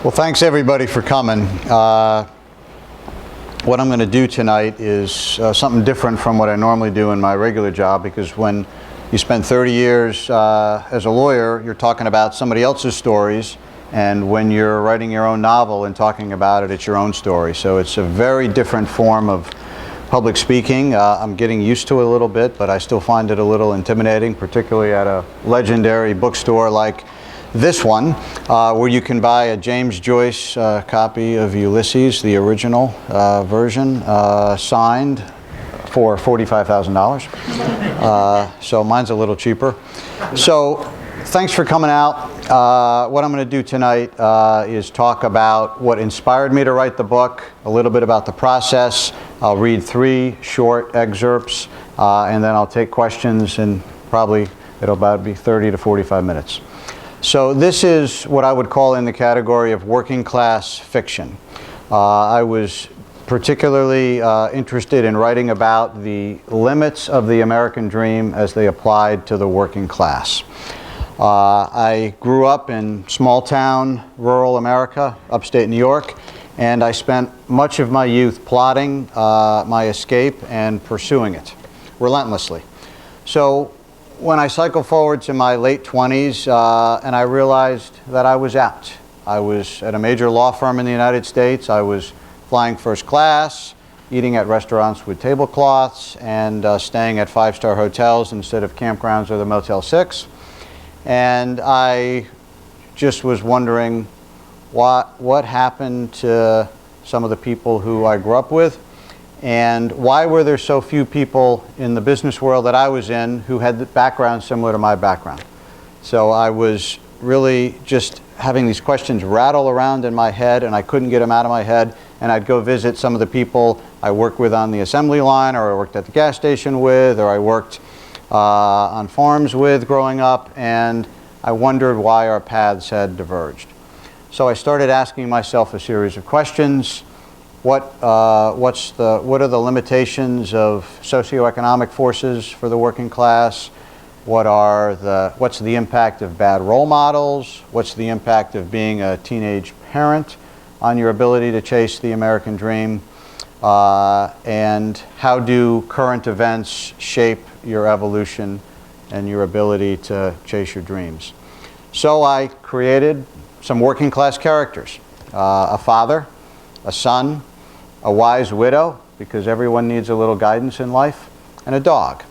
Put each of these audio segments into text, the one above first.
Well, thanks everybody for coming. What I'm going to do tonight is something different from what I normally do in my regular job, because when you spend 30 years as a lawyer, you're talking about somebody else's stories, and when you're writing your own novel and talking about it, it's your own story. So it's a very different form of public speaking. I'm getting used to it a little bit, but I still find it a little intimidating, particularly at a legendary bookstore like this one, where you can buy a James Joyce copy of Ulysses, the original version, signed for $45,000. So mine's a little cheaper. So thanks for coming out. What I'm going to do tonight is talk about what inspired me to write the book, a little bit about the process. I'll read 3 short excerpts, and then I'll take questions, and probably it'll about be 30 to 45 minutes. So this is what I would call in the category of working class fiction. I was particularly interested in writing about the limits of the American dream as they applied to the working class. I grew up in small town, rural America, upstate New York, and I spent much of my youth plotting my escape and pursuing it relentlessly. So when I cycle forward to my late 20s, and I realized that I was out. I was at a major law firm in the United States. I was flying first class, eating at restaurants with tablecloths, and staying at 5-star hotels instead of campgrounds or the Motel 6. And I just was wondering what happened to some of the people who I grew up with, and why were there so few people in the business world that I was in who had the background similar to my background. So I was really just having these questions rattle around in my head, and I couldn't get them out of my head. And I'd go visit some of the people I worked with on the assembly line, or I worked at the gas station with, or I worked on farms with growing up, and I wondered why our paths had diverged. So I started asking myself a series of questions. What are the limitations of socioeconomic forces for the working class? What's the impact of bad role models? What's the impact of being a teenage parent on your ability to chase the American dream? And how do current events shape your evolution and your ability to chase your dreams? So I created some working class characters, a father, a son, a wise widow, because everyone needs a little guidance in life, and a dog.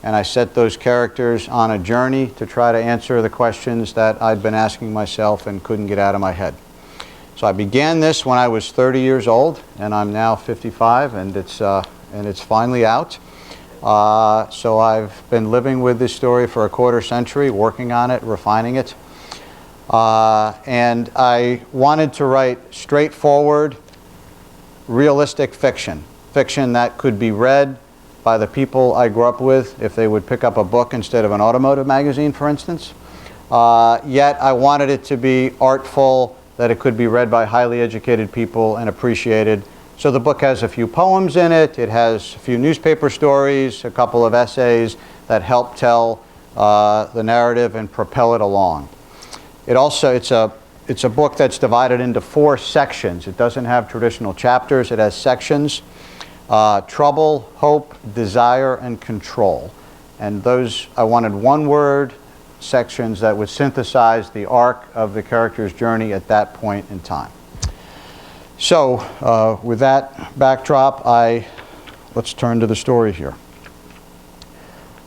And I set those characters on a journey to try to answer the questions that I'd been asking myself and couldn't get out of my head. So I began this when I was 30 years old, and I'm now 55, and it's finally out. So I've been living with this story for a quarter century, working on it, refining it. And I wanted to write straightforward, realistic fiction that could be read by the people I grew up with if they would pick up a book instead of an automotive magazine, for instance. Yet I wanted it to be artful, that it could be read by highly educated people and appreciated. So the book has a few poems in it. It has a few newspaper stories, a couple of essays that help tell the narrative and propel it along. It's a book that's divided into 4 sections. It doesn't have traditional chapters. It has sections: trouble, hope, desire, and control. And those, I wanted one-word sections that would synthesize the arc of the character's journey at that point in time. So with that backdrop, let's turn to the story here.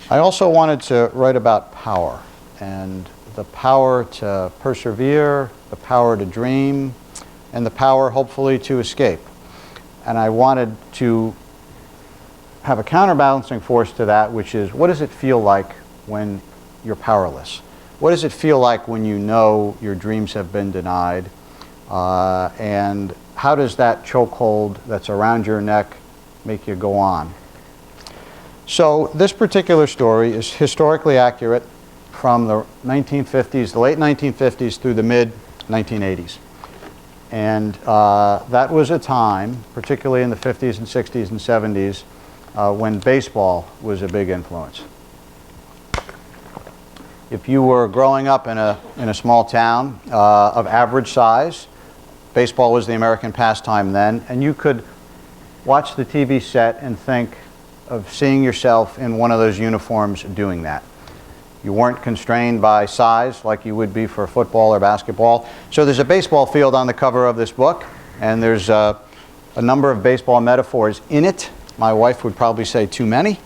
I also wanted to write about power, and the power to persevere, the power to dream, and the power, hopefully, to escape. And I wanted to have a counterbalancing force to that, which is, what does it feel like when you're powerless? What does it feel like when you know your dreams have been denied? And how does that chokehold that's around your neck make you go on? So this particular story is historically accurate from the 1950s, the late 1950s through the mid-1980s. And that was a time, particularly in the 50s and 60s and 70s, when baseball was a big influence. If you were growing up in a small town of average size, Baseball was the American pastime then, and you could watch the TV set and think of seeing yourself in one of those uniforms doing that. You weren't constrained by size like you would be for football or basketball. So there's a baseball field on the cover of this book, and there's a number of baseball metaphors in it. My wife would probably say too many,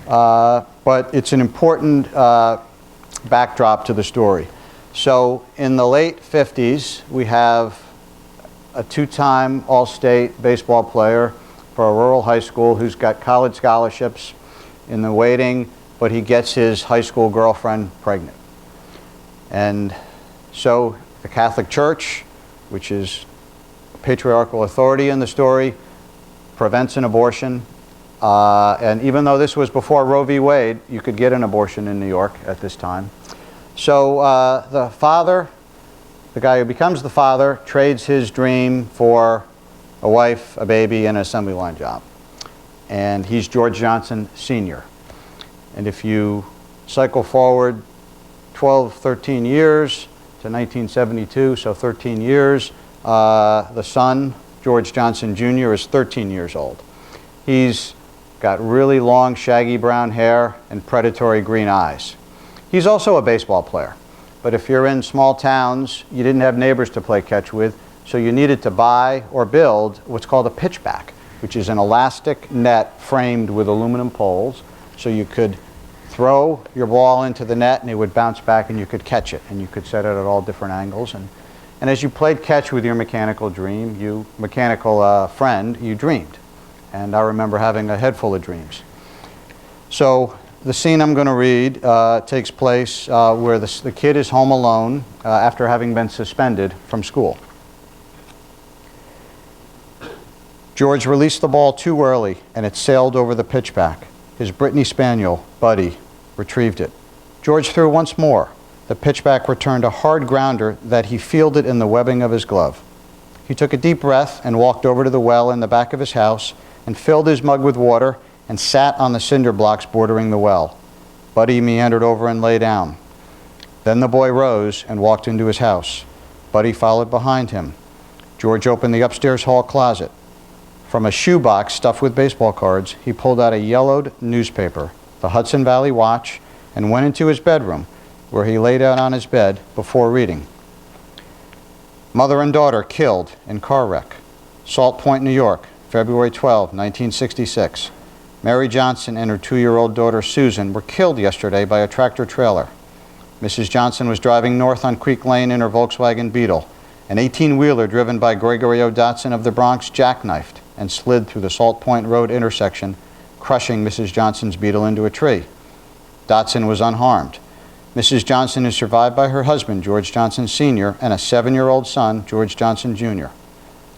but it's an important backdrop to the story. So in the late 50s, we have a two-time All-State baseball player for a rural high school who's got college scholarships in the waiting, but he gets his high school girlfriend pregnant. And so the Catholic Church, which is patriarchal authority in the story, prevents an abortion. And even though this was before Roe v. Wade, you could get an abortion in New York at this time. So the father, the guy who becomes the father, trades his dream for a wife, a baby, and an assembly line job. And he's George Johnson Sr. And if you cycle forward 12, 13 years to 1972, so 13 years, the son, George Johnson Jr., is 13 years old. He's got really long, shaggy brown hair and predatory green eyes. He's also a baseball player. But if you're in small towns, you didn't have neighbors to play catch with, so you needed to buy or build what's called a pitchback, which is an elastic net framed with aluminum poles, so you could throw your ball into the net and it would bounce back and you could catch it, and you could set it at all different angles. And as you played catch with your mechanical friend, you dreamed. And I remember having a head full of dreams. So the scene I'm going to read takes place where the kid is home alone after having been suspended from school. George released the ball too early and it sailed over the pitchback. His Brittany Spaniel, Buddy, retrieved it. George threw once more. The pitchback returned a hard grounder that he fielded in the webbing of his glove. He took a deep breath and walked over to the well in the back of his house and filled his mug with water and sat on the cinder blocks bordering the well. Buddy meandered over and lay down. Then the boy rose and walked into his house. Buddy followed behind him. George opened the upstairs hall closet. From a shoebox stuffed with baseball cards, he pulled out a yellowed newspaper, the Hudson Valley Watch, and went into his bedroom, where he lay down on his bed before reading. Mother and daughter killed in car wreck. Salt Point, New York, February 12, 1966. Mary Johnson and her 2-year-old daughter Susan were killed yesterday by a tractor trailer. Mrs. Johnson was driving north on Creek Lane in her Volkswagen Beetle. An 18-wheeler driven by Gregory O. Dotson of the Bronx jackknifed and slid through the Salt Point Road intersection, crushing Mrs. Johnson's Beetle into a tree. Dotson was unharmed. Mrs. Johnson is survived by her husband, George Johnson Sr., and a 7-year-old son, George Johnson Jr.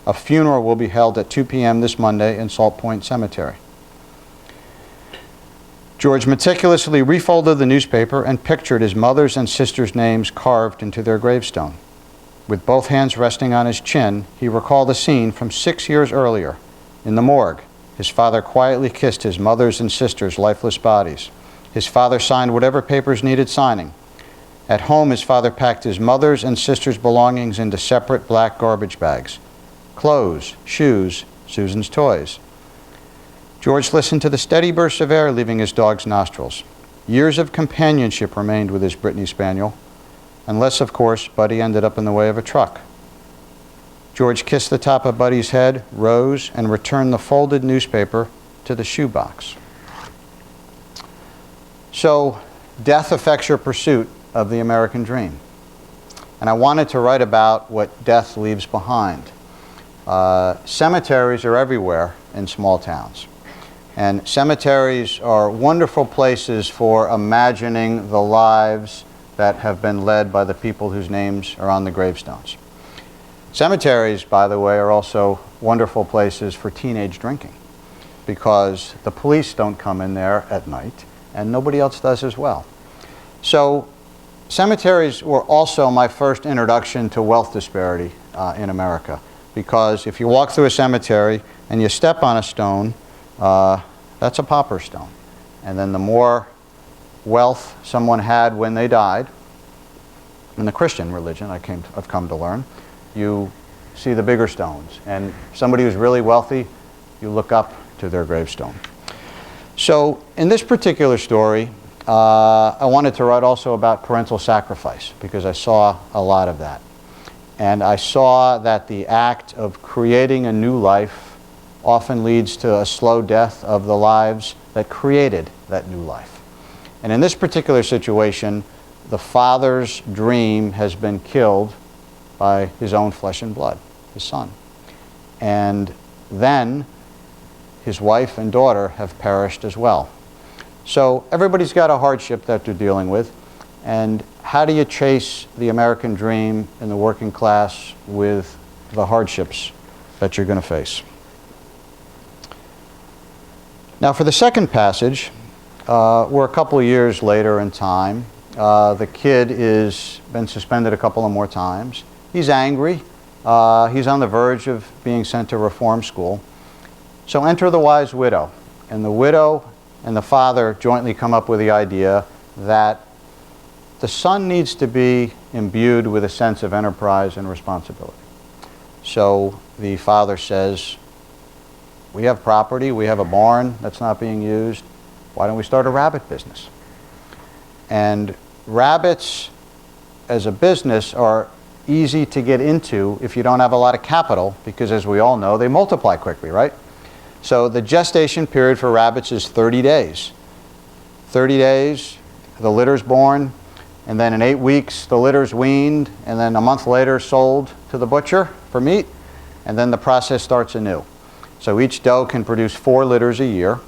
A funeral will be held at 2 p.m. this Monday in Salt Point Cemetery. George meticulously refolded the newspaper and pictured his mother's and sister's names carved into their gravestone. With both hands resting on his chin, he recalled a scene from 6 years earlier. In the morgue, his father quietly kissed his mother's and sister's lifeless bodies. His father signed whatever papers needed signing. At home, his father packed his mother's and sister's belongings into separate black garbage bags. Clothes, shoes, Susan's toys. George listened to the steady bursts of air leaving his dog's nostrils. Years of companionship remained with his Brittany Spaniel, unless, of course, Buddy ended up in the way of a truck. George kissed the top of Buddy's head, rose, and returned the folded newspaper to the shoebox. So, death affects your pursuit of the American dream. And I wanted to write about what death leaves behind. Cemeteries are everywhere in small towns. And cemeteries are wonderful places for imagining the lives that have been led by the people whose names are on the gravestones. Cemeteries, by the way, are also wonderful places for teenage drinking, because the police don't come in there at night, and nobody else does as well. So cemeteries were also my first introduction to wealth disparity in America, because if you walk through a cemetery and you step on a stone, that's a pauper stone. And then the more wealth someone had when they died, in the Christian religion I've come to learn, you see the bigger stones. And somebody who's really wealthy, you look up to their gravestone. So in this particular story, I wanted to write also about parental sacrifice because I saw a lot of that. And I saw that the act of creating a new life often leads to a slow death of the lives that created that new life. And in this particular situation, the father's dream has been killed by his own flesh and blood, his son. And then his wife and daughter have perished as well. So everybody's got a hardship that they're dealing with. And how do you chase the American dream in the working class with the hardships that you're going to face? Now for the second passage, we're a couple of years later in time. The kid has been suspended a couple of more times. He's angry. He's on the verge of being sent to reform school. So enter the wise widow. And the widow and the father jointly come up with the idea that the son needs to be imbued with a sense of enterprise and responsibility. So the father says, we have property, we have a barn that's not being used. Why don't we start a rabbit business? And rabbits as a business are easy to get into if you don't have a lot of capital, because as we all know, they multiply quickly, right? So the gestation period for rabbits is 30 days. 30 days, the litter's born, and then in 8 weeks, the litter's weaned, and then a month later sold to the butcher for meat, and then the process starts anew. So each doe can produce 4 litters a year,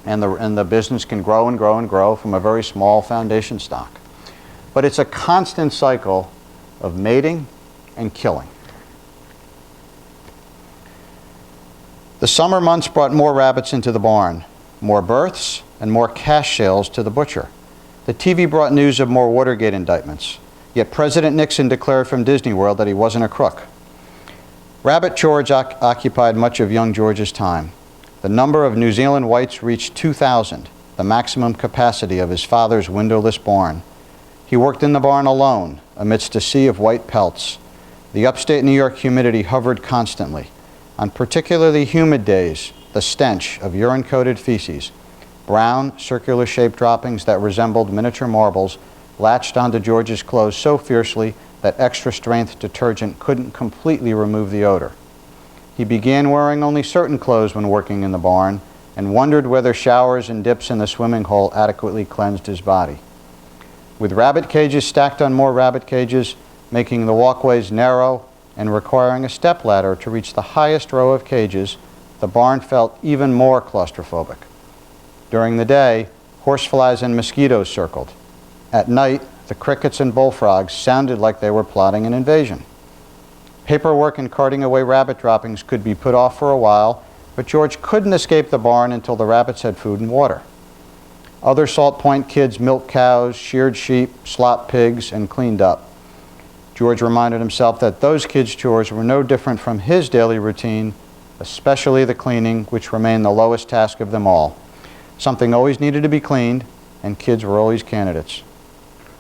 and the business can grow and grow and grow from a very small foundation stock. But it's a constant cycle of mating and killing. The summer months brought more rabbits into the barn, more births, and more cash sales to the butcher. The TV brought news of more Watergate indictments, yet President Nixon declared from Disney World that he wasn't a crook. Rabbit George occupied much of young George's time. The number of New Zealand whites reached 2,000, the maximum capacity of his father's windowless barn. He worked in the barn alone, amidst a sea of white pelts. The upstate New York humidity hovered constantly. On particularly humid days, the stench of urine-coated feces, brown, circular-shaped droppings that resembled miniature marbles, latched onto George's clothes so fiercely that extra-strength detergent couldn't completely remove the odor. He began wearing only certain clothes when working in the barn and wondered whether showers and dips in the swimming hole adequately cleansed his body. With rabbit cages stacked on more rabbit cages, making the walkways narrow and requiring a stepladder to reach the highest row of cages, the barn felt even more claustrophobic. During the day, horseflies and mosquitoes circled. At night, the crickets and bullfrogs sounded like they were plotting an invasion. Paperwork and carting away rabbit droppings could be put off for a while, but George couldn't escape the barn until the rabbits had food and water. Other Salt Point kids milked cows, sheared sheep, slopped pigs, and cleaned up. George reminded himself that those kids' chores were no different from his daily routine, especially the cleaning, which remained the lowest task of them all. Something always needed to be cleaned, and kids were always candidates.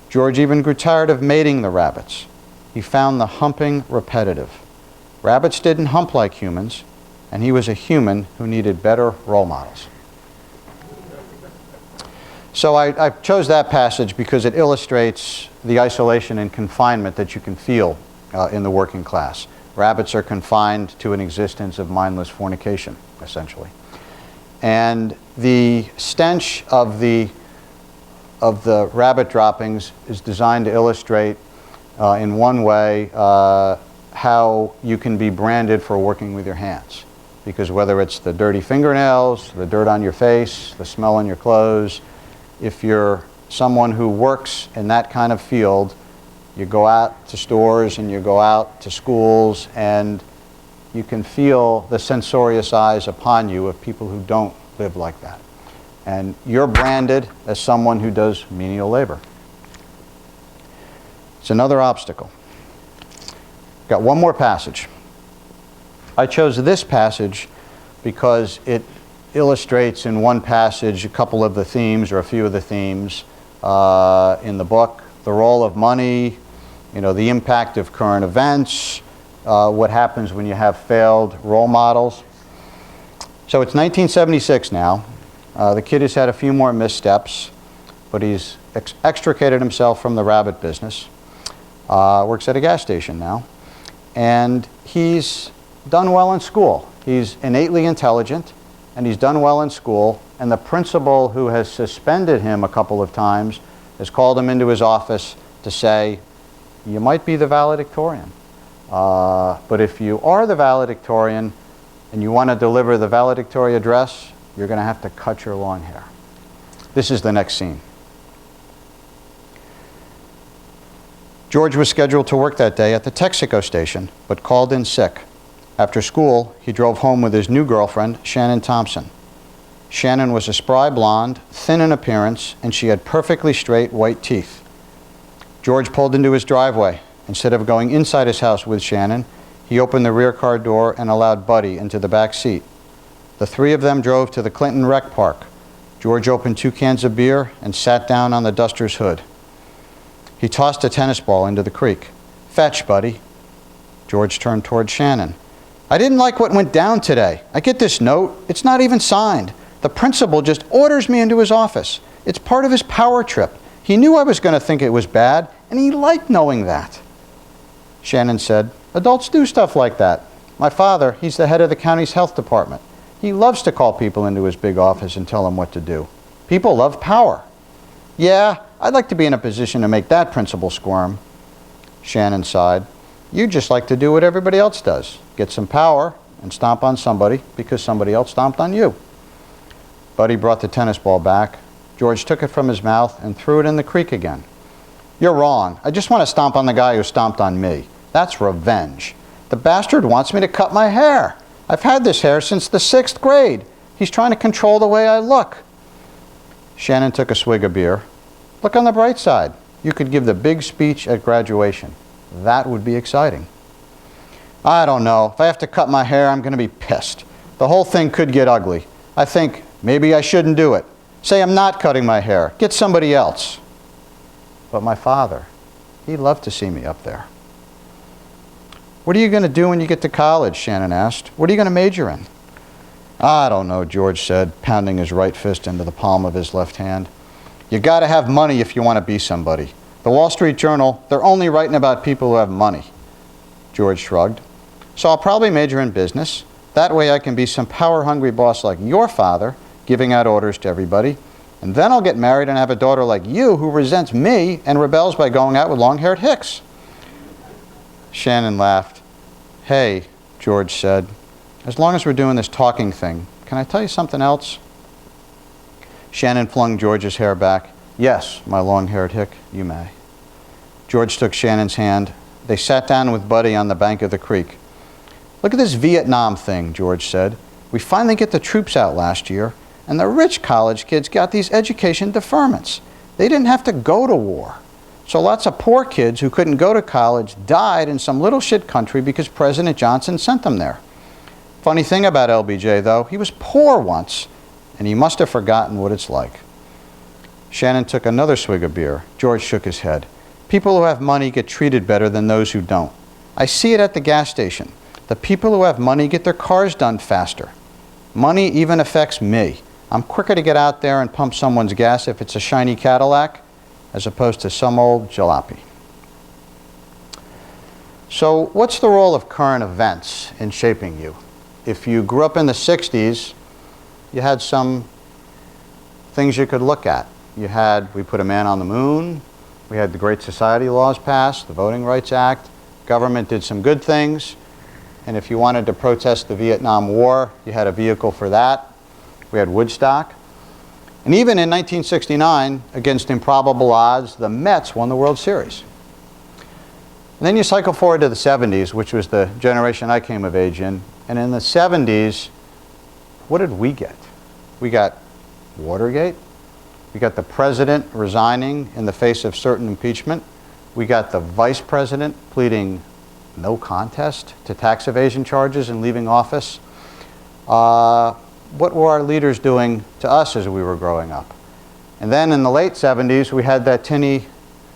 George even grew tired of mating the rabbits. He found the humping repetitive. Rabbits didn't hump like humans, and he was a human who needed better role models. So I chose that passage because it illustrates the isolation and confinement that you can feel in the working class. Rabbits are confined to an existence of mindless fornication, essentially. And the stench of the rabbit droppings is designed to illustrate in one way how you can be branded for working with your hands. Because whether it's the dirty fingernails, the dirt on your face, the smell on your clothes, if you're someone who works in that kind of field, you go out to stores and you go out to schools and you can feel the censorious eyes upon you of people who don't live like that. And you're branded as someone who does menial labor. It's another obstacle. Got one more passage. I chose this passage because it illustrates in one passage a couple of the themes or a few of the themes in the book. The role of money, the impact of current events, what happens when you have failed role models. So it's 1976 now. The kid has had a few more missteps, but he's extricated himself from the rabbit business. Works at a gas station now. And he's done well in school. He's innately intelligent, and he's done well in school. And the principal, who has suspended him a couple of times, has called him into his office to say, you might be the valedictorian. But if you are the valedictorian and you want to deliver the valedictory address, you're going to have to cut your long hair. This is the next scene. George was scheduled to work that day at the Texaco station, but called in sick. After school, he drove home with his new girlfriend, Shannon Thompson. Shannon was a spry blonde, thin in appearance, and she had perfectly straight white teeth. George pulled into his driveway. Instead of going inside his house with Shannon, he opened the rear car door and allowed Buddy into the back seat. The three of them drove to the Clinton Rec Park. George opened 2 cans of beer and sat down on the Duster's hood. He tossed a tennis ball into the creek. Fetch, Buddy. George turned toward Shannon. I didn't like what went down today. I get this note. It's not even signed. The principal just orders me into his office. It's part of his power trip. He knew I was going to think it was bad, and he liked knowing that. Shannon said, adults do stuff like that. My father, he's the head of the county's health department. He loves to call people into his big office and tell them what to do. People love power. Yeah, I'd like to be in a position to make that principal squirm. Shannon sighed. You'd just like to do what everybody else does. Get some power and stomp on somebody because somebody else stomped on you. Buddy brought the tennis ball back. George took it from his mouth and threw it in the creek again. You're wrong. I just want to stomp on the guy who stomped on me. That's revenge. The bastard wants me to cut my hair. I've had this hair since the 6th grade. He's trying to control the way I look. Shannon took a swig of beer. Look on the bright side. You could give the big speech at graduation. That would be exciting. I don't know. If I have to cut my hair, I'm going to be pissed. The whole thing could get ugly. I think maybe I shouldn't do it. Say I'm not cutting my hair. Get somebody else. But my father, he'd love to see me up there. What are you going to do when you get to college? Shannon asked. What are you going to major in? I don't know, George said, pounding his right fist into the palm of his left hand. You got to have money if you want to be somebody. The Wall Street Journal, they're only writing about people who have money. George shrugged. So I'll probably major in business. That way I can be some power-hungry boss like your father, giving out orders to everybody. And then I'll get married and have a daughter like you who resents me and rebels by going out with long-haired hicks. Shannon laughed. Hey, George said, as long as we're doing this talking thing, can I tell you something else? Shannon flung George's hair back. Yes, my long-haired hick, you may. George took Shannon's hand. They sat down with Buddy on the bank of the creek. Look at this Vietnam thing, George said. We finally get the troops out last year, and the rich college kids got these education deferments. They didn't have to go to war. So lots of poor kids who couldn't go to college died in some little shit country because President Johnson sent them there. Funny thing about LBJ, though, he was poor once, and he must have forgotten what it's like. Shannon took another swig of beer. George shook his head. People who have money get treated better than those who don't. I see it at the gas station. The people who have money get their cars done faster. Money even affects me. I'm quicker to get out there and pump someone's gas if it's a shiny Cadillac as opposed to some old jalopy. So what's the role of current events in shaping you? If you grew up in the 60s, you had some things you could look at. We put a man on the moon, we had the Great Society laws passed, the Voting Rights Act, government did some good things, and if you wanted to protest the Vietnam War, you had a vehicle for that. We had Woodstock. And even in 1969, against improbable odds, the Mets won the World Series. And then you cycle forward to the 70s, which was the generation I came of age in, and in the 70s, what did we get? We got Watergate. We got the president resigning in the face of certain impeachment. We got the vice president pleading no contest to tax evasion charges and leaving office. What were our leaders doing to us as we were growing up? And then in the late 70s, we had that tinny,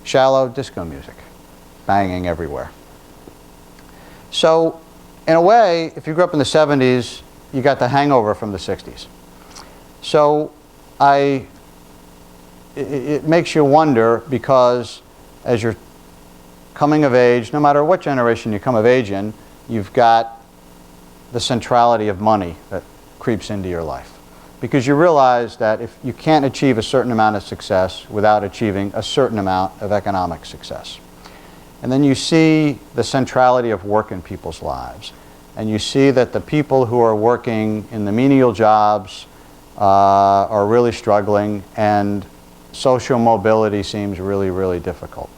shallow disco music banging everywhere. So in a way, if you grew up in the 70s, you got the hangover from the 60s. So it makes you wonder, because as you're coming of age, no matter what generation you come of age in, you've got the centrality of money that creeps into your life. Because you realize that if you can't achieve a certain amount of success without achieving a certain amount of economic success. And then you see the centrality of work in people's lives. And you see that the people who are working in the menial jobs are really struggling, and social mobility seems really, really difficult.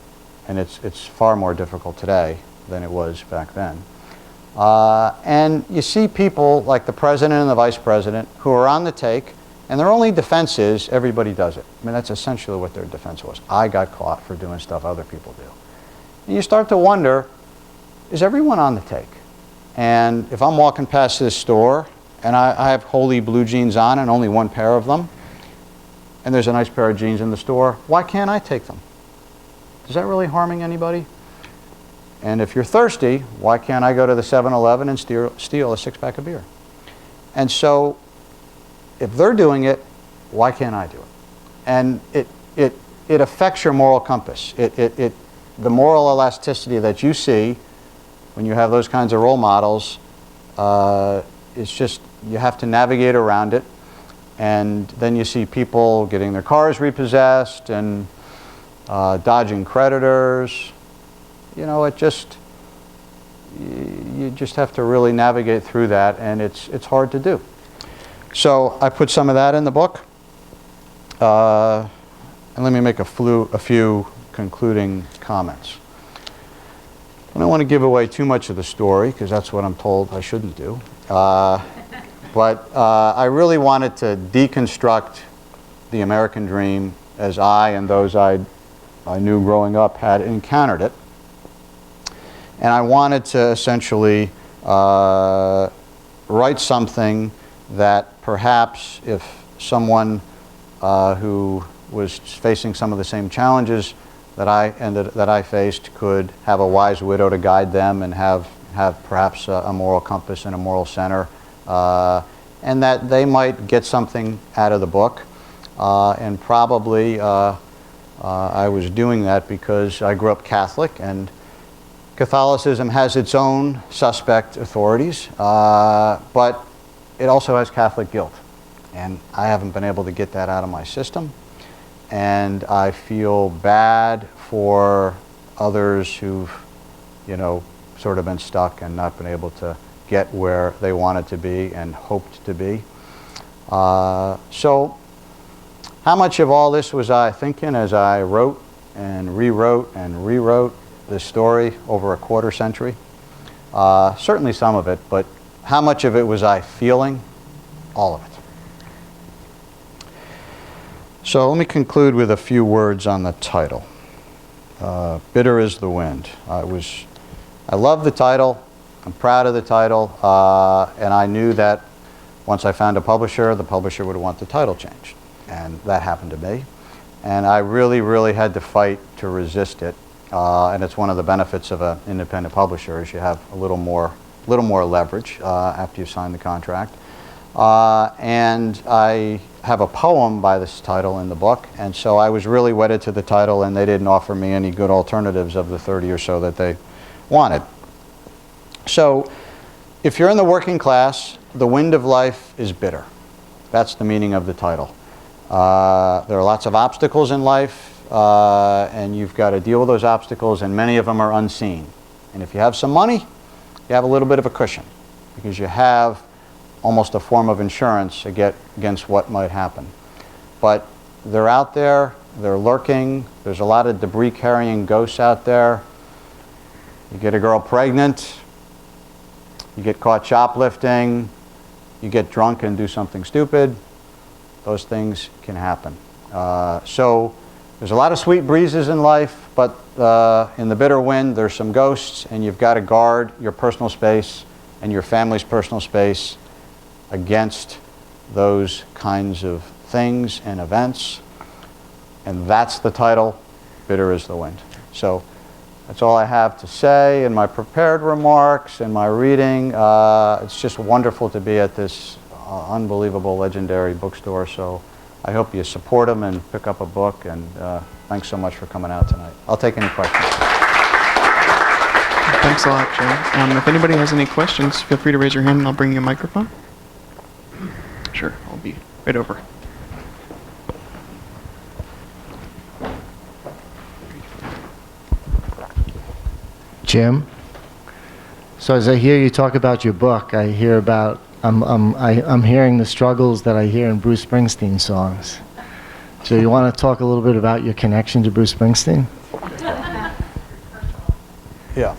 And it's far more difficult today than it was back then. And you see people like the president and the vice president who are on the take, and their only defense is everybody does it. I mean, that's essentially what their defense was. I got caught for doing stuff other people do. And you start to wonder, is everyone on the take? And if I'm walking past this store and I have wholly blue jeans on and only one pair of them, and there's a nice pair of jeans in the store, why can't I take them? Is that really harming anybody? And if you're thirsty, why can't I go to the 7-Eleven and steal a six-pack of beer? And so if they're doing it, why can't I do it? And it affects your moral compass. The moral elasticity that you see when you have those kinds of role models, it's just, you have to navigate around it. And then you see people getting their cars repossessed and dodging creditors. You know, you just have to really navigate through that, and it's hard to do. So I put some of that in the book. And let me make a few concluding comments. I don't want to give away too much of the story, because that's what I'm told I shouldn't do. But I really wanted to deconstruct the American dream as I and those I knew growing up had encountered it. And I wanted to essentially write something that perhaps if someone who was facing some of the same challenges that I faced could have a wise widow to guide them and have perhaps a moral compass and a moral center, and that they might get something out of the book. And probably I was doing that because I grew up Catholic, and Catholicism has its own suspect authorities, but it also has Catholic guilt. And I haven't been able to get that out of my system. And I feel bad for others who've, sort of been stuck and not been able to get where they wanted to be and hoped to be. So how much of all this was I thinking as I wrote and rewrote this story over a quarter century? Certainly some of it, but how much of it was I feeling? All of it. So let me conclude with a few words on the title. Bitter is the Wind. I love the title. I'm proud of the title. And I knew that once I found a publisher, the publisher would want the title changed. And that happened to me. And I really, really had to fight to resist it. And it's one of the benefits of an independent publisher is you have a little more leverage after you sign the contract. And I have a poem by this title in the book, and so I was really wedded to the title, and they didn't offer me any good alternatives of the 30 or so that they wanted. So if you're in the working class, the wind of life is bitter. That's the meaning of the title. There are lots of obstacles in life, and you've got to deal with those obstacles, and many of them are unseen. And if you have some money, you have a little bit of a cushion, because you have almost a form of insurance against what might happen. But they're out there, they're lurking, there's a lot of debris-carrying ghosts out there. You get a girl pregnant, you get caught shoplifting, you get drunk and do something stupid. Those things can happen. So there's a lot of sweet breezes in life, but in the bitter wind there's some ghosts, and you've got to guard your personal space and your family's personal space against those kinds of things and events. And that's the title, Bitter is the Wind. So That's all I have to say in my prepared remarks and my reading. It's just wonderful to be at this unbelievable, legendary bookstore. So I hope you support them and pick up a book. And thanks so much for coming out tonight. I'll take any questions. Thanks a lot, Joe. If anybody has any questions, feel free to raise your hand and I'll bring you a microphone. Sure, I'll be right over. Jim, so as I hear you talk about your book, I hear about I'm hearing the struggles that I hear in Bruce Springsteen songs. So you want to talk a little bit about your connection to Bruce Springsteen? Yeah,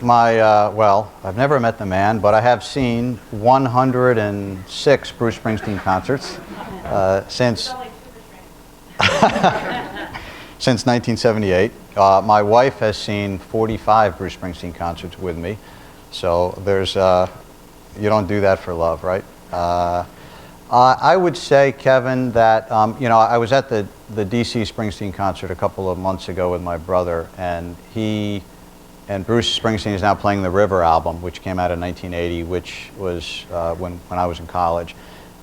well, I've never met the man, but I have seen 106 Bruce Springsteen concerts since 1978. My wife has seen 45 Bruce Springsteen concerts with me, so there's you don't do that for love, right? I would say, Kevin, that I was at the DC Springsteen concert a couple of months ago with my brother, and Bruce Springsteen is now playing the River album, which came out in 1980, which was when I was in college,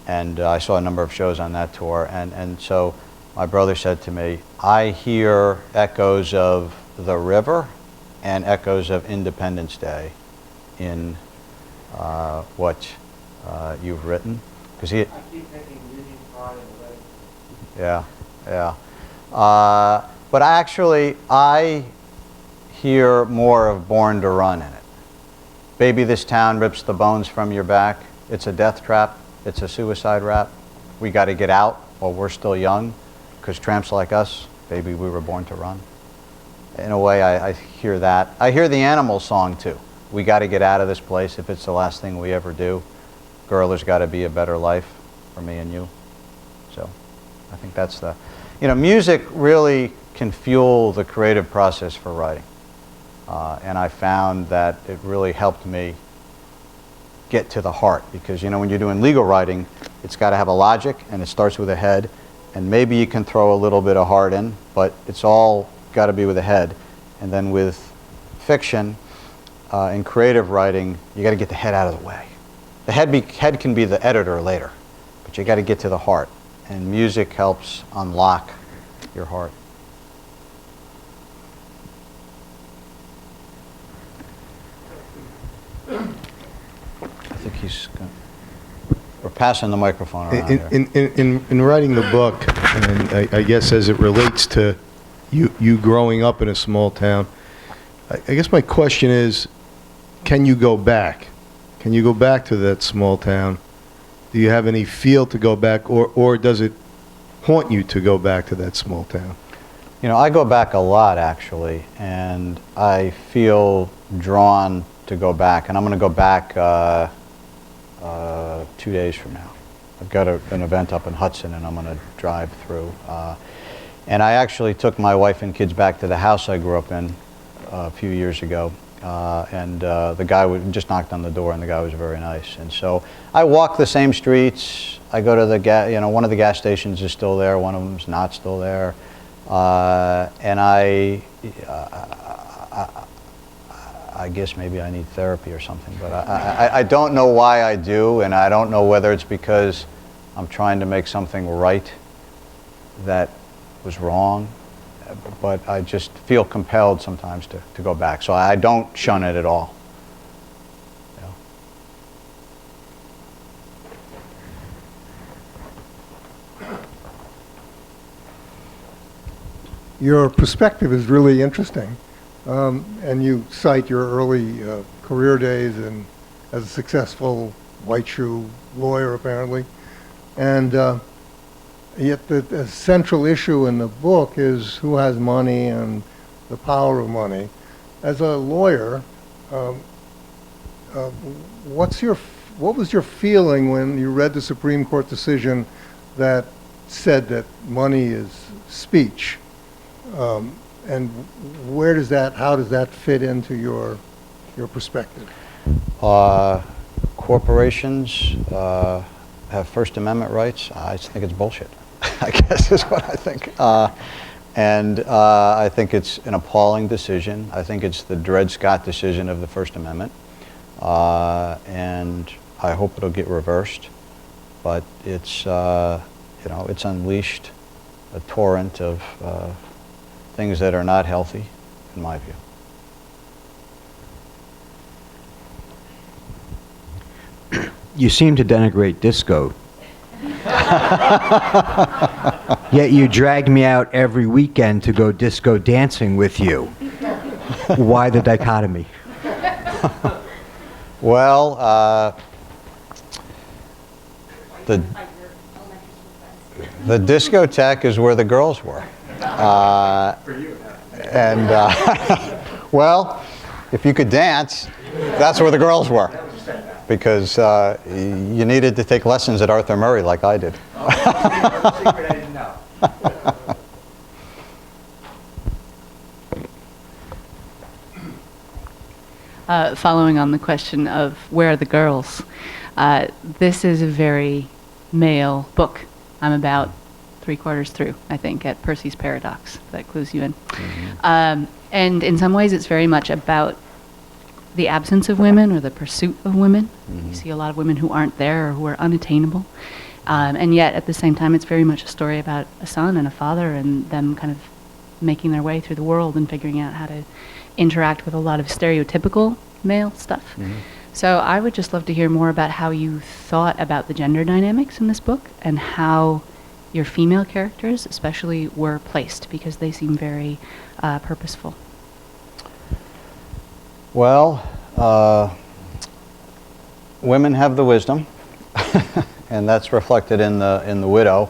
and I saw a number of shows on that tour, and so my brother said to me, I hear echoes of the River and echoes of Independence Day in what you've written. Because I keep thinking Union Pride and yeah. But I hear more of Born to Run in it. Baby, this town rips the bones from your back. It's a death trap. It's a suicide rap. We got to get out while we're still young. Because tramps like us, baby, we were born to run. In a way, I hear that. I hear the Animal song, too. We got to get out of this place if it's the last thing we ever do. Girl, there's got to be a better life for me and you. So I think that's the... music really can fuel the creative process for writing. And I found that it really helped me get to the heart. Because, when you're doing legal writing, it's got to have a logic, and it starts with a head. And maybe you can throw a little bit of heart in, but it's all got to be with a head. And then with fiction, in creative writing, you got to get the head out of the way. The head can be the editor later, but you got to get to the heart. And music helps unlock your heart. I think he's going. We're passing the microphone around here. In writing the book, and I guess as it relates to you growing up in a small town, I guess my question is, can you go back? Can you go back to that small town? Do you have any feel to go back, or does it haunt you to go back to that small town? I go back a lot, actually, and I feel drawn to go back. And I'm going to go back 2 days from now. I've got an event up in Hudson, and I'm going to drive through. And I actually took my wife and kids back to the house I grew up in a few years ago. And the guy just knocked on the door, and the guy was very nice. And so I walk the same streets. I go to the one of the gas stations is still there. One of them's not still there. And I guess maybe I need therapy or something, but I don't know why I do, and I don't know whether it's because I'm trying to make something right that was wrong, but I just feel compelled sometimes to go back. So I don't shun it at all. Your perspective is really interesting, and you cite your early career days and as a successful white shoe lawyer, apparently, and yet the central issue in the book is who has money and the power of money. As a lawyer, what was your feeling when you read the Supreme Court decision that said that money is speech? And how does that fit into your perspective? Corporations have First Amendment rights. I think it's bullshit. I guess is what I think. And I think it's an appalling decision. I think it's the Dred Scott decision of the First Amendment. And I hope it'll get reversed. But it's, it's unleashed a torrent of things that are not healthy, in my view. You seem to denigrate disco. Yet you dragged me out every weekend to go disco dancing with you. Why the dichotomy? Well, the discotheque is where the girls were. Well, if you could dance, that's where the girls were. Because you needed to take lessons at Arthur Murray like I did. Following on the question of where are the girls, this is a very male book. I'm about 3/4 through, I think, at Percy's Paradox. If that clues you in. Mm-hmm. And in some ways, it's very much about the absence of women or the pursuit of women. Mm-hmm. You see a lot of women who aren't there or who are unattainable. And yet, at the same time, it's very much a story about a son and a father and them kind of making their way through the world and figuring out how to interact with a lot of stereotypical male stuff. Mm-hmm. So I would just love to hear more about how you thought about the gender dynamics in this book and how your female characters especially were placed, because they seem very purposeful. Well, women have the wisdom, and that's reflected in the widow.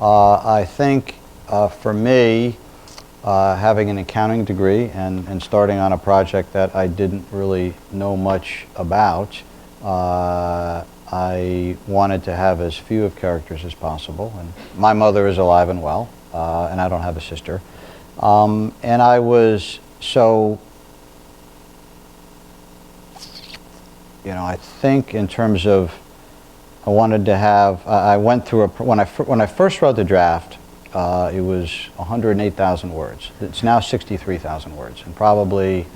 I think for me, having an accounting degree and starting on a project that I didn't really know much about, I wanted to have as few of characters as possible. And my mother is alive and well, and I don't have a sister. And I was so, I think in terms of, I wanted to have, I went through, when I first wrote the draft, it was 108,000 words. It's now 63,000 words, and probably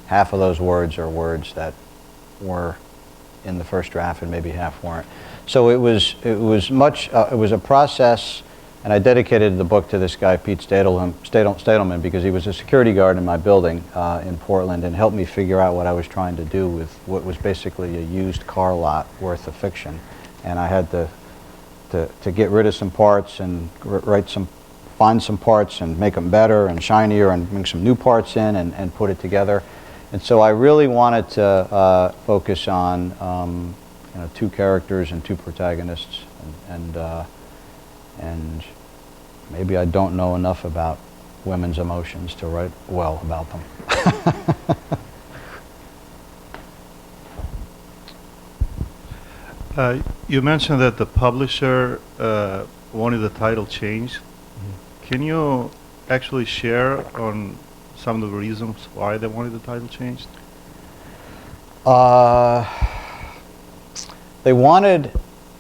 half of those words are words that were in the first draft, and maybe half weren't. So it was a process, and I dedicated the book to this guy, Pete Stadelman, because he was a security guard in my building in Portland and helped me figure out what I was trying to do with what was basically a used car lot worth of fiction. And I had to get rid of some parts and find some parts and make them better and shinier and bring some new parts in and put it together. And so I really wanted to focus on two characters and two protagonists, and maybe I don't know enough about women's emotions to write well about them. You mentioned that the publisher wanted the title changed. Mm-hmm. Can you actually share on some of the reasons why they wanted the title changed? They wanted,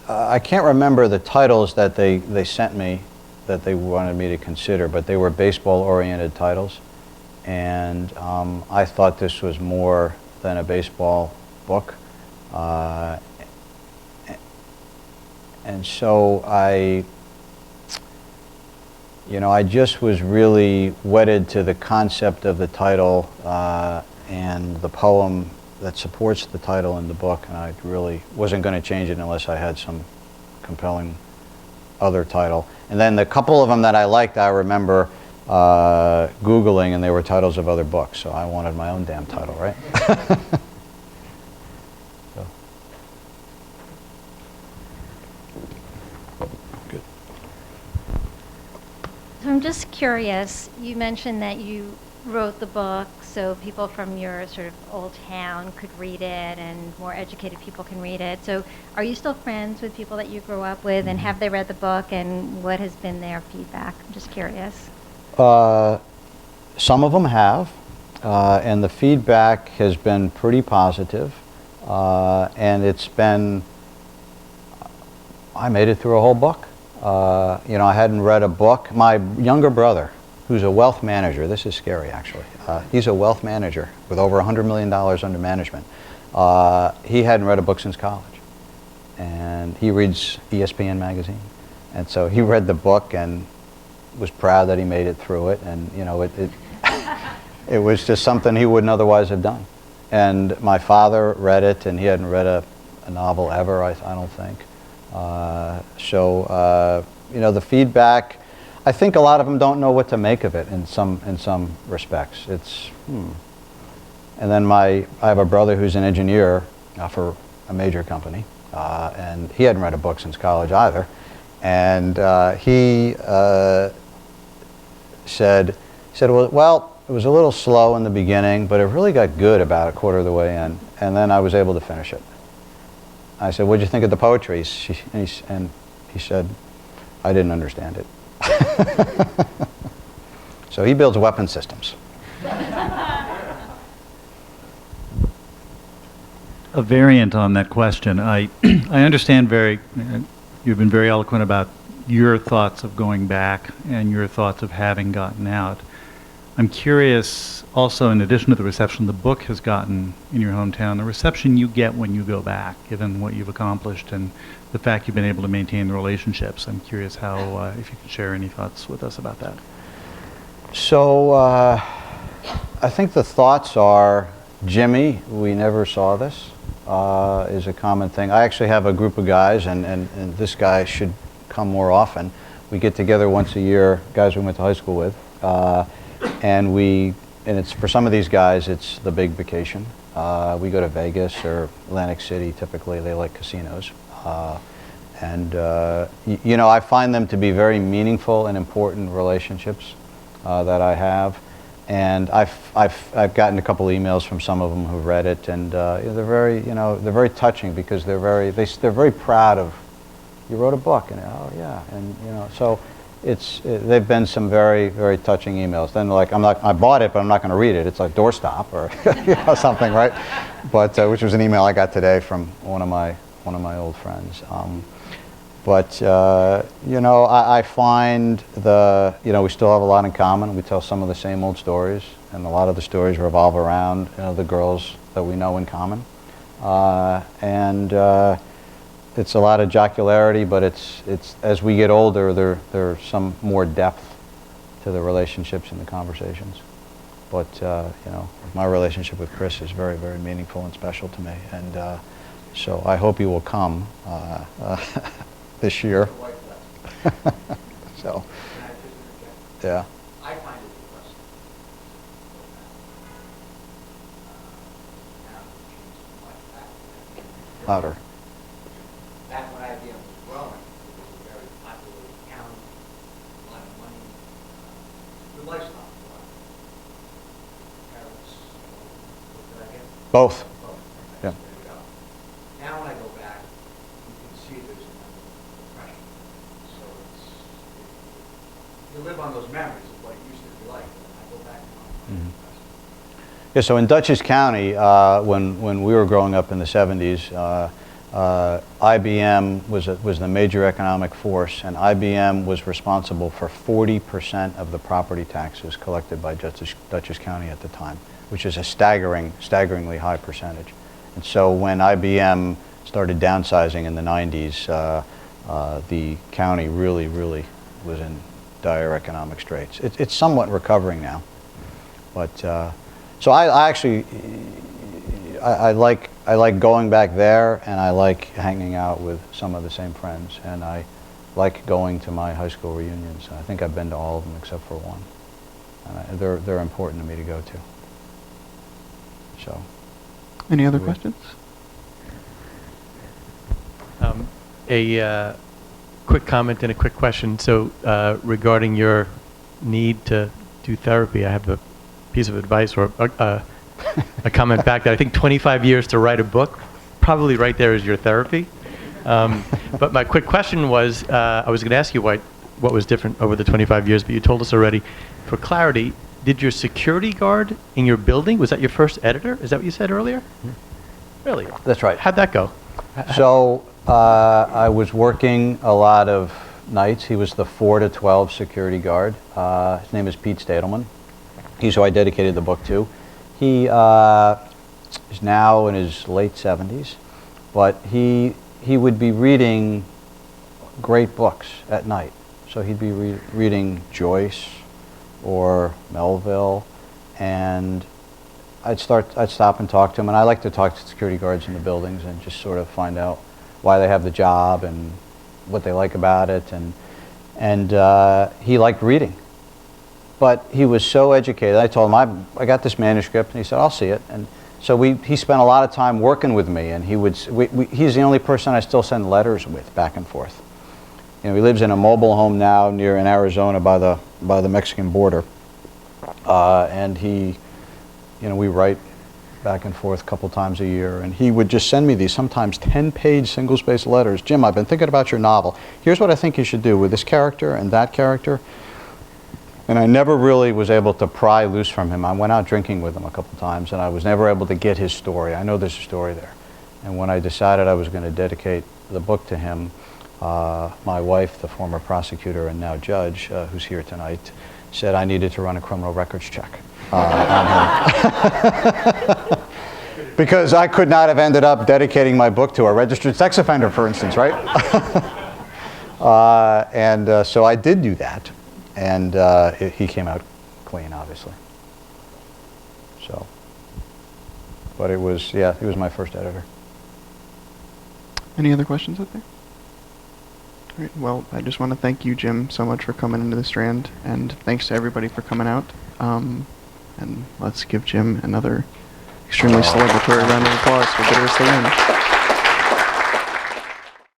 I can't remember the titles that they sent me that they wanted me to consider, but they were baseball-oriented titles. And I thought this was more than a baseball book. And so I just was really wedded to the concept of the title and the poem that supports the title in the book, and I really wasn't going to change it unless I had some compelling other title. And then the couple of them that I liked, I remember Googling, and they were titles of other books, so I wanted my own damn title, right? So. Good. So I'm just curious, you mentioned that you wrote the book so people from your sort of old town could read it and more educated people can read it. So are you still friends with people that you grew up with, and have they read the book, and what has been their feedback? I'm just curious. Some of them have, and the feedback has been pretty positive, and it's been, I made it through a whole book. I hadn't read a book. My younger brother who's a wealth manager. This is scary, actually. He's a wealth manager with over $100 million under management. He hadn't read a book since college. And he reads ESPN magazine. And so he read the book and was proud that he made it through it. And, you know, it was just something he wouldn't otherwise have done. And my father read it, and he hadn't read a novel ever, I don't think. You know, the feedback, I think a lot of them don't know what to make of it in some respects. It's, And then I have a brother who's an engineer for a major company, and he hadn't read a book since college either. And he said, well, it was a little slow in the beginning, but it really got good about a quarter of the way in, and then I was able to finish it. I said, what'd you think of the poetry? And he said, I didn't understand it. So he builds weapon systems. A variant on that question. I understand you've been very eloquent about your thoughts of going back and your thoughts of having gotten out. I'm curious also, in addition to the reception the book has gotten in your hometown, the reception you get when you go back, given what you've accomplished and the fact you've been able to maintain the relationships. I'm curious how, if you could share any thoughts with us about that. So I think the thoughts are, Jimmy, we never saw this, is a common thing. I actually have a group of guys, and this guy should come more often. We get together once a year, guys we went to high school with, and it's for some of these guys, it's the big vacation. We go to Vegas or Atlantic City, typically. They like casinos. You know, I find them to be very meaningful and important relationships that I have. And I've gotten a couple emails from some of them who've read it, and they're very touching, because they're very proud of, you wrote a book, and oh yeah, and you know, so they've been some very, very touching emails. Then like, I bought it, but I'm not going to read it. It's like doorstop or you know, something, right? But which was an email I got today from one of my old friends. You know, I find we still have a lot in common. We tell some of the same old stories, and a lot of the stories revolve around the girls that we know in common. It's a lot of jocularity, but it's as we get older, there's some more depth to the relationships and the conversations. But you know, my relationship with Chris is very, very meaningful and special to me, and so I hope you will come this year. So, yeah. I find it depressing. Louder. Back when IBM was growing, it was a very popular town, a lot of money, good lifestyle. Parents, what did I get? Both. Both. Yeah. There you go. Now when I go back, you can see there's a depression. So you live on those memories of what it used to be like. When I go back now, I'm depressed. Yeah, so in Dutchess County, when we were growing up in the 70s, IBM was the major economic force, and IBM was responsible for 40% of the property taxes collected by Dutchess County at the time, which is a staggeringly high percentage. And so when IBM started downsizing in the 90s, the county really was in dire economic straits. It's somewhat recovering now, but so I actually like going back there, and I like hanging out with some of the same friends, and I like going to my high school reunions. I think I've been to all of them except for one. They're important to me to go to. So, Any other questions? A quick comment and a quick question. So regarding your need to do therapy, I have a piece of advice or a comment back that I think 25 years to write a book, probably right there is your therapy. But my quick question was, I was going to ask you what was different over the 25 years, but you told us already. For clarity, did your security guard in your building, was that your first editor? Is that what you said earlier? Really? that's right. How'd that go? So I was working a lot of nights. He was the 4 to 12 security guard. His name is Pete Stadelman. He's who I dedicated the book to. He is now in his late 70s, but he would be reading great books at night. So he'd be reading Joyce or Melville, and I'd stop and talk to him, and I like to talk to security guards in the buildings and just sort of find out why they have the job and what they like about it, and he liked reading. But he was so educated. I told him, I got this manuscript, and he said, I'll see it. And so he spent a lot of time working with me, and he's the only person I still send letters with back and forth. You know, he lives in a mobile home now in Arizona by the Mexican border, and we write back and forth a couple times a year, and he would just send me these sometimes 10-page single-spaced letters. Jim, I've been thinking about your novel. Here's what I think you should do with this character and that character. And I never really was able to pry loose from him. I went out drinking with him a couple times, and I was never able to get his story. I know there's a story there. And when I decided I was going to dedicate the book to him, my wife, the former prosecutor and now judge, who's here tonight, said I needed to run a criminal records check on him. Because I could not have ended up dedicating my book to a registered sex offender, for instance, right? So I did do that. And he came out clean, obviously. So, but he was my first editor. Any other questions out there? All right, well, I just want to thank you, Jim, so much for coming into the Strand, and thanks to everybody for coming out. And let's give Jim another extremely celebratory round of applause for Bitter Is the Wind.